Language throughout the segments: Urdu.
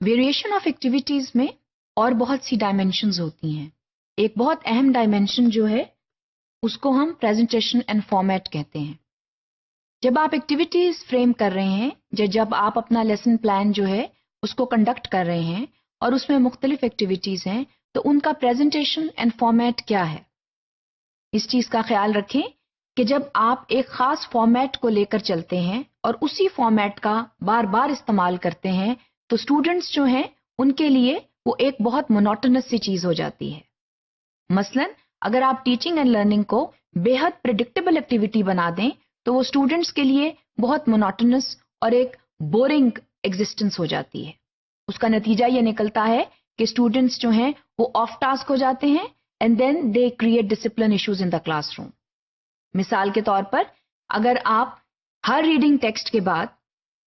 ویریشن آف ایکٹیویٹیز میں اور بہت سی ڈائمینشنز ہوتی ہیں. ایک بہت اہم ڈائمینشن جو ہے اس کو ہم پریزنٹیشن اینڈ فارمیٹ کہتے ہیں. جب آپ ایکٹیویٹیز فریم کر رہے ہیں جب آپ اپنا لیسن پلان جو ہے اس کو کنڈکٹ کر رہے ہیں اور اس میں مختلف ایکٹیویٹیز ہیں تو ان کا پریزنٹیشن اینڈ فارمیٹ کیا ہے. اس چیز کا خیال رکھیں کہ جب آپ ایک خاص فارمیٹ کو لے کر چلتے ہیں اور اسی فارمیٹ کا بار بار استعمال کرتے ہیں تو اسٹوڈنٹس جو ہیں ان کے لیے وہ ایک بہت مونوٹونس سی چیز ہو جاتی ہے. مثلا اگر آپ ٹیچنگ اینڈ لرننگ کو بے حد پریڈکٹیبل ایکٹیویٹی بنا دیں تو وہ اسٹوڈنٹس کے لیے بہت مونوٹونس اور ایک بورنگ ایگزسٹنس ہو جاتی ہے. اس کا نتیجہ یہ نکلتا ہے کہ اسٹوڈنٹس جو ہیں وہ آف ٹاسک ہو جاتے ہیں and then they create discipline issues in the classroom. مثال کے طور پر اگر آپ ہر ریڈنگ ٹیکسٹ کے بعد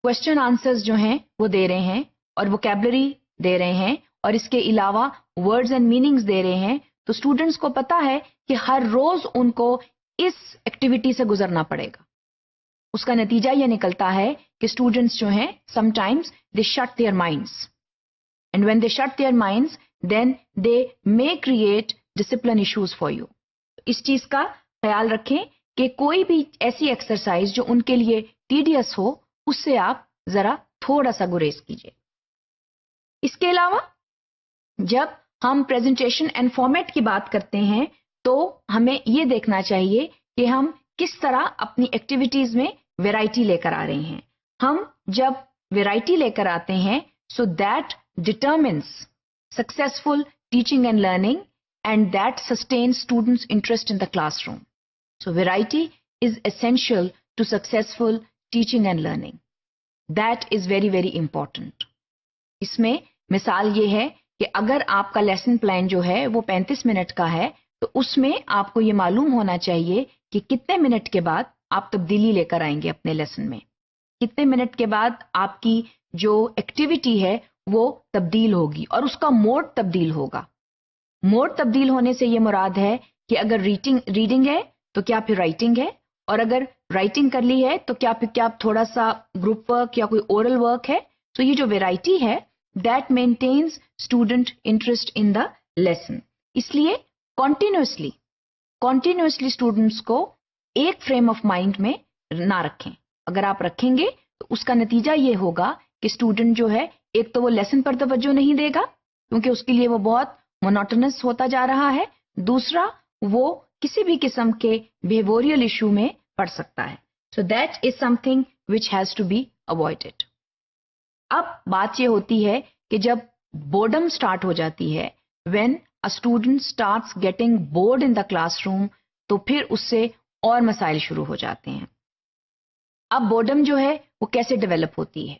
کوشچن آنسرز جو ہیں وہ دے رہے ہیں اور ووکیبلری دے رہے ہیں اور اس کے علاوہ ورڈز اینڈ میننگز دے رہے ہیں تو اسٹوڈنٹس کو پتا ہے کہ ہر روز ان کو اس ایکٹیویٹی سے گزرنا پڑے گا. اس کا نتیجہ یہ نکلتا ہے کہ اسٹوڈنٹس جو ہیں sometimes they shut their minds and when they shut their minds then they may create discipline issues for you. اس چیز کا خیال رکھیں کہ کوئی بھی ایسی ایکسرسائز جو ان کے لیے ٹیڈیس ہو اس سے آپ ذرا تھوڑا سا گریز کیجیے. اس کے علاوہ جب ہم پریزنٹیشن اینڈ فارمیٹ کی بات کرتے ہیں تو ہمیں یہ دیکھنا چاہیے کہ ہم کس طرح اپنی ایکٹیویٹیز میں ویرائٹی لے کر آ رہے ہیں. ہم جب ویرائٹی لے کر آتے ہیں so that determines successful teaching and learning and that sustain students interest in the classroom. So variety is essential to successful teaching and learning. That is very, very important. اس میں مثال یہ ہے کہ اگر آپ کا لیسن پلان جو ہے وہ 35 منٹ کا ہے تو اس میں آپ کو یہ معلوم ہونا چاہیے کہ کتنے منٹ کے بعد آپ تبدیلی لے کر آئیں گے اپنے لیسن میں. کتنے منٹ کے بعد آپ کی جو ایکٹیویٹی ہے وہ تبدیل ہوگی اور اس کا موڈ تبدیل ہوگا. موڈ تبدیل ہونے سے یہ مراد ہے کہ اگر ریڈنگ ہے تو کیا پھر رائٹنگ ہے اور اگر رائٹنگ کر لی ہے تو کیا تھوڑا سا گروپ ورک یا کوئی اورل ورک ہے. تو یہ جو ویرائٹی ہے that maintains student interest in the lesson. اس لیے کنٹینیوسلی اسٹوڈنٹس کو ایک فریم آف مائنڈ میں نہ رکھیں. اگر آپ رکھیں گے تو اس کا نتیجہ یہ ہوگا کہ اسٹوڈنٹ جو ہے ایک تو وہ لیسن پر توجہ نہیں دے گا کیونکہ اس کے لیے وہ بہت مونوٹونس ہوتا جا رہا ہے. دوسرا وہ کسی بھی قسم کے بیہیویئرل ایشو میں پڑ سکتا ہے. So that is something which has to be avoided. اب بات یہ ہوتی ہے کہ جب بورڈم اسٹارٹ ہو جاتی ہے when a student starts getting bored in the class room تو پھر اس سے اور مسائل شروع ہو جاتے ہیں. اب بورڈم جو ہے وہ کیسے ڈیولپ ہوتی ہے؟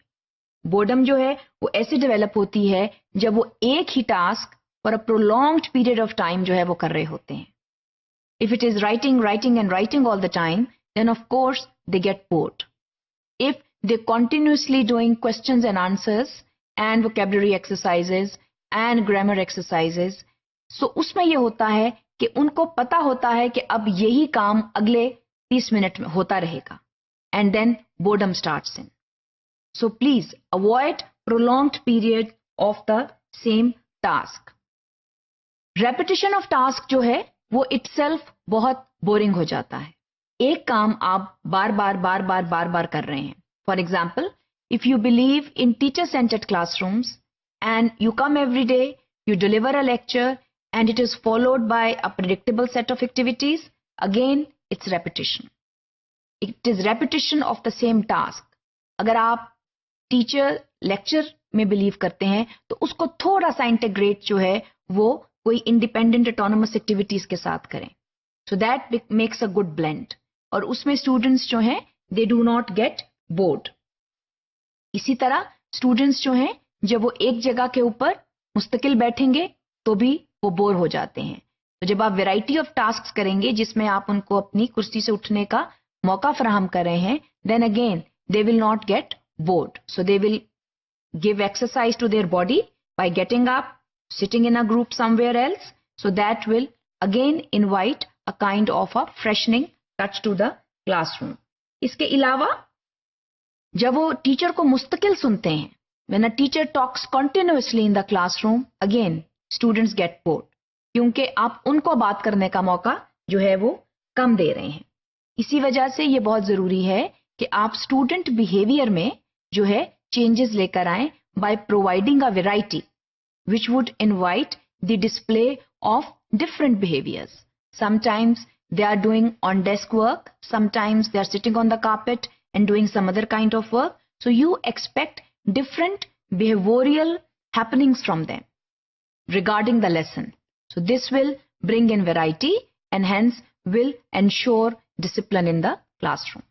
بورڈم جو ہے وہ ایسے ڈیولپ ہوتی ہے جب وہ ایک ہی task for a prolonged period of time جو ہے وہ کر رہے ہوتے ہیں. If it is writing and writing all the time, then of course they get bored. If they're continuously doing questions and answers and vocabulary exercises and grammar exercises, so اس میں یہ ہوتا ہے کہ ان کو پتا ہوتا ہے کہ اب یہی کام اگلے 30 منٹ میں ہوتا رہے گا and then boredom starts in. So please avoid prolonged period of the same task. Repetition of task جو ہے وہ اٹ سیلف بہت بورنگ ہو جاتا ہے. ایک کام آپ بار بار کر رہے ہیں. For example if you believe in teacher centred classrooms and you come every day you deliver a lecture and it is followed by a predictable set of activities again it's repetition. It is repetition of the same task. اگر آپ ٹیچر لیکچر میں بلیو کرتے ہیں تو اس کو تھوڑا سا انٹیگریٹ جو ہے وہ کوئی انڈیپینڈنٹ اٹونومس ایکٹیویٹیز کے ساتھ کریں. So that makes a good blend اور اس میں اسٹوڈنٹس جو ہیں they do not get bored. اسی طرح اسٹوڈنٹس جو ہیں جب وہ ایک جگہ کے اوپر مستقل بیٹھیں گے تو بھی وہ بور ہو جاتے ہیں. تو جب آپ ویرائٹی آف ٹاسک کریں گے جس میں آپ ان کو اپنی کرسی سے اٹھنے کا موقع فراہم کر رہے ہیں then again they will not get bored. So they will give exercise to their body by getting up, sitting in a group somewhere else. So that will again invite a kind of a freshening touch to the classroom. اس کے علاوہ جب وہ ٹیچر کو مستقل سنتے ہیں when a teacher talks continuously in the classroom, again students get bored, کیونکہ آپ ان کو بات کرنے کا موقع جو ہے وہ کم دے رہے ہیں. اسی وجہ سے یہ بہت ضروری ہے کہ آپ اسٹوڈنٹ بیہیویئر میں جو ہے چینجز لے کر آئیں by providing a variety which would invite the display of different behaviors. Sometimes they are doing on desk work, sometimes they are sitting on the carpet and doing some other kind of work. So you expect different behavioral happenings from them regarding the lesson. So this will bring in variety and hence will ensure discipline in the classroom.